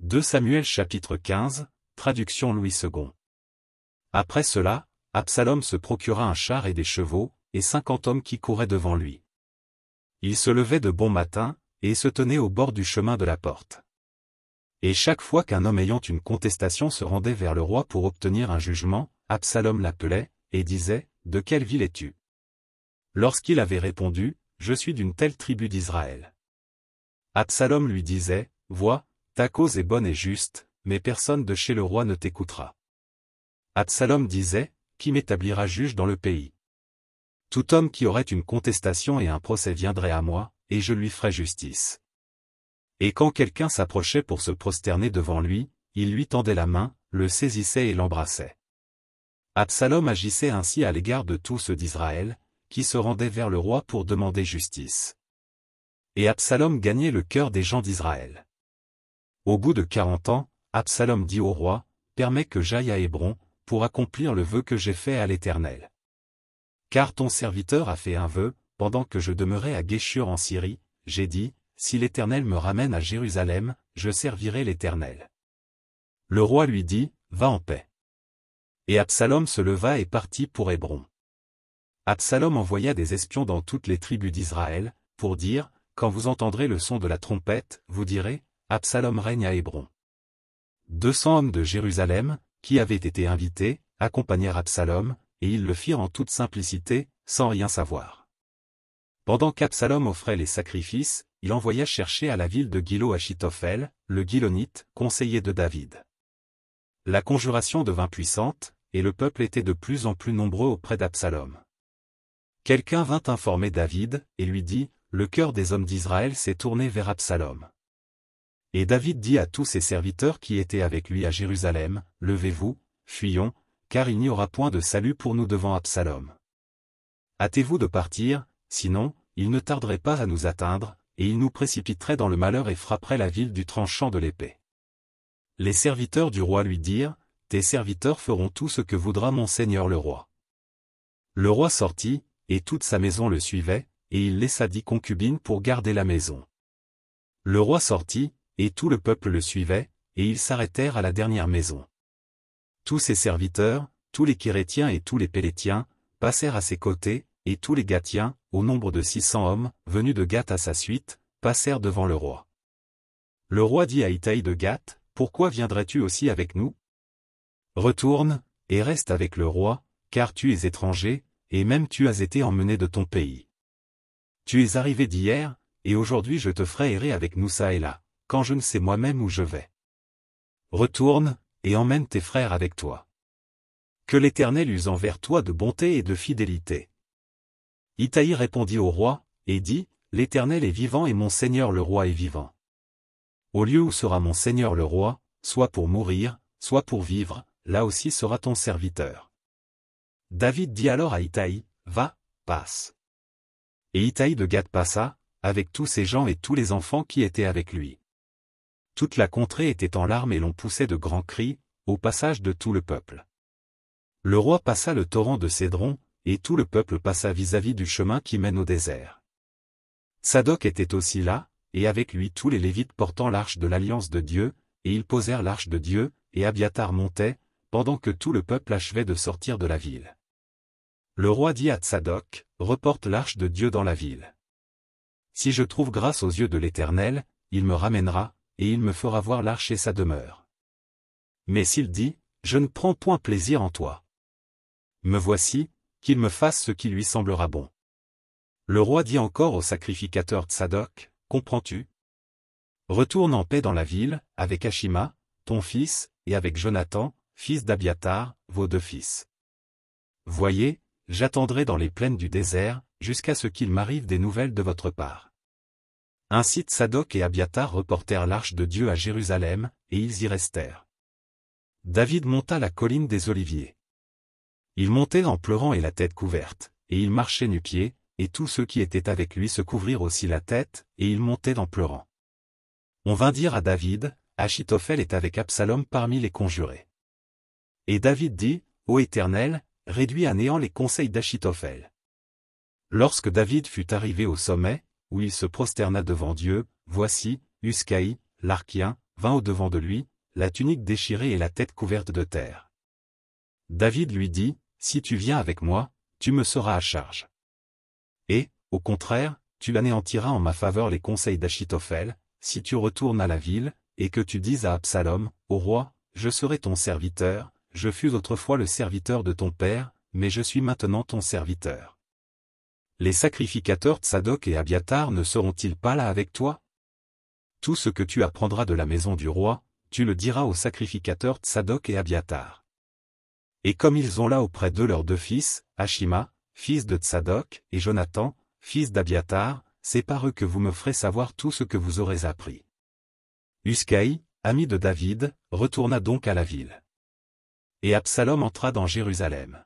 2 Samuel chapitre 15, traduction Louis II. Après cela, Absalom se procura un char et des chevaux, et 50 hommes qui couraient devant lui. Il se levait de bon matin, et se tenait au bord du chemin de la porte. Et chaque fois qu'un homme ayant une contestation se rendait vers le roi pour obtenir un jugement, Absalom l'appelait, et disait, « De quelle ville es-tu » Lorsqu'il avait répondu, « Je suis d'une telle tribu d'Israël » Absalom lui disait, « Vois, ta cause est bonne et juste, mais personne de chez le roi ne t'écoutera. » Absalom disait, « Qui m'établira juge dans le pays ? Tout homme qui aurait une contestation et un procès viendrait à moi, et je lui ferai justice. » Et quand quelqu'un s'approchait pour se prosterner devant lui, il lui tendait la main, le saisissait et l'embrassait. Absalom agissait ainsi à l'égard de tous ceux d'Israël, qui se rendaient vers le roi pour demander justice. Et Absalom gagnait le cœur des gens d'Israël. Au bout de 40 ans, Absalom dit au roi, « Permets que j'aille à Hébron, pour accomplir le vœu que j'ai fait à l'Éternel. Car ton serviteur a fait un vœu, pendant que je demeurais à Guéshur en Syrie, j'ai dit, si l'Éternel me ramène à Jérusalem, je servirai l'Éternel. » Le roi lui dit, « Va en paix. » Et Absalom se leva et partit pour Hébron. Absalom envoya des espions dans toutes les tribus d'Israël, pour dire, « Quand vous entendrez le son de la trompette, vous direz, Absalom règne à Hébron. » 200 hommes de Jérusalem, qui avaient été invités, accompagnèrent Absalom, et ils le firent en toute simplicité, sans rien savoir. Pendant qu'Absalom offrait les sacrifices, il envoya chercher à la ville de Gilo Achitophel, le Gilonite, conseiller de David. La conjuration devint puissante, et le peuple était de plus en plus nombreux auprès d'Absalom. Quelqu'un vint informer David, et lui dit, « Le cœur des hommes d'Israël s'est tourné vers Absalom. » Et David dit à tous ses serviteurs qui étaient avec lui à Jérusalem, « Levez-vous, fuyons, car il n'y aura point de salut pour nous devant Absalom. Hâtez-vous de partir, sinon, il ne tarderait pas à nous atteindre, et il nous précipiterait dans le malheur et frapperait la ville du tranchant de l'épée. » Les serviteurs du roi lui dirent, « Tes serviteurs feront tout ce que voudra mon seigneur le roi. » Le roi sortit, et toute sa maison le suivait, et il laissa 10 concubines pour garder la maison. Le roi sortit, et tout le peuple le suivait, et ils s'arrêtèrent à la dernière maison. Tous ses serviteurs, tous les Kérétiens et tous les Pélétiens, passèrent à ses côtés, et tous les Gatiens, au nombre de 600 hommes, venus de Gath à sa suite, passèrent devant le roi. Le roi dit à Itaï de Gath, « Pourquoi viendrais-tu aussi avec nous? Retourne, et reste avec le roi, car tu es étranger, et même tu as été emmené de ton pays. Tu es arrivé d'hier, et aujourd'hui je te ferai errer avec nous çà et là, quand je ne sais moi-même où je vais. Retourne, et emmène tes frères avec toi. Que l'Éternel use envers toi de bonté et de fidélité. » Itaï répondit au roi, et dit, « L'Éternel est vivant et mon seigneur le roi est vivant. Au lieu où sera mon seigneur le roi, soit pour mourir, soit pour vivre, là aussi sera ton serviteur. » David dit alors à Itaï, « Va, passe. » Et Itaï de Gath passa, avec tous ses gens et tous les enfants qui étaient avec lui. Toute la contrée était en larmes et l'on poussait de grands cris, au passage de tout le peuple. Le roi passa le torrent de Cédron, et tout le peuple passa vis-à-vis du chemin qui mène au désert. Sadoc était aussi là, et avec lui tous les Lévites portant l'arche de l'alliance de Dieu, et ils posèrent l'arche de Dieu, et Abiathar montait, pendant que tout le peuple achevait de sortir de la ville. Le roi dit à Tsadoc, « Reporte l'arche de Dieu dans la ville. Si je trouve grâce aux yeux de l'Éternel, il me ramènera, et il me fera voir l'arche et sa demeure. Mais s'il dit, je ne prends point plaisir en toi. Me voici, qu'il me fasse ce qui lui semblera bon. » Le roi dit encore au sacrificateur Tsadoc, « Comprends-tu? Retourne en paix dans la ville, avec Ashima, ton fils, et avec Jonathan, fils d'Abiathar, vos 2 fils. Voyez, j'attendrai dans les plaines du désert, jusqu'à ce qu'il m'arrive des nouvelles de votre part. » Ainsi Tsadoc et Abiathar reportèrent l'arche de Dieu à Jérusalem, et ils y restèrent. David monta la colline des Oliviers. Il montait en pleurant et la tête couverte, et il marchait nu-pieds, et tous ceux qui étaient avec lui se couvrirent aussi la tête, et ils montaient en pleurant. On vint dire à David, Achitophel est avec Absalom parmi les conjurés. Et David dit, Ô Éternel, réduis à néant les conseils d'Achitophel. Lorsque David fut arrivé au sommet, où il se prosterna devant Dieu, voici, Uscaï, l'Archien, vint au-devant de lui, la tunique déchirée et la tête couverte de terre. David lui dit, « Si tu viens avec moi, tu me seras à charge. Et, au contraire, tu anéantiras en ma faveur les conseils d'Achitophel, si tu retournes à la ville, et que tu dises à Absalom, au roi, je serai ton serviteur, je fus autrefois le serviteur de ton père, mais je suis maintenant ton serviteur. Les sacrificateurs Tsadok et Abiatar ne seront-ils pas là avec toi? Tout ce que tu apprendras de la maison du roi, tu le diras aux sacrificateurs Tsadok et Abiatar. Et comme ils ont là auprès d'eux leurs deux fils, Ashima, fils de Tsadok, et Jonathan, fils d'Abiatar, c'est par eux que vous me ferez savoir tout ce que vous aurez appris. » Huskaï, ami de David, retourna donc à la ville. Et Absalom entra dans Jérusalem.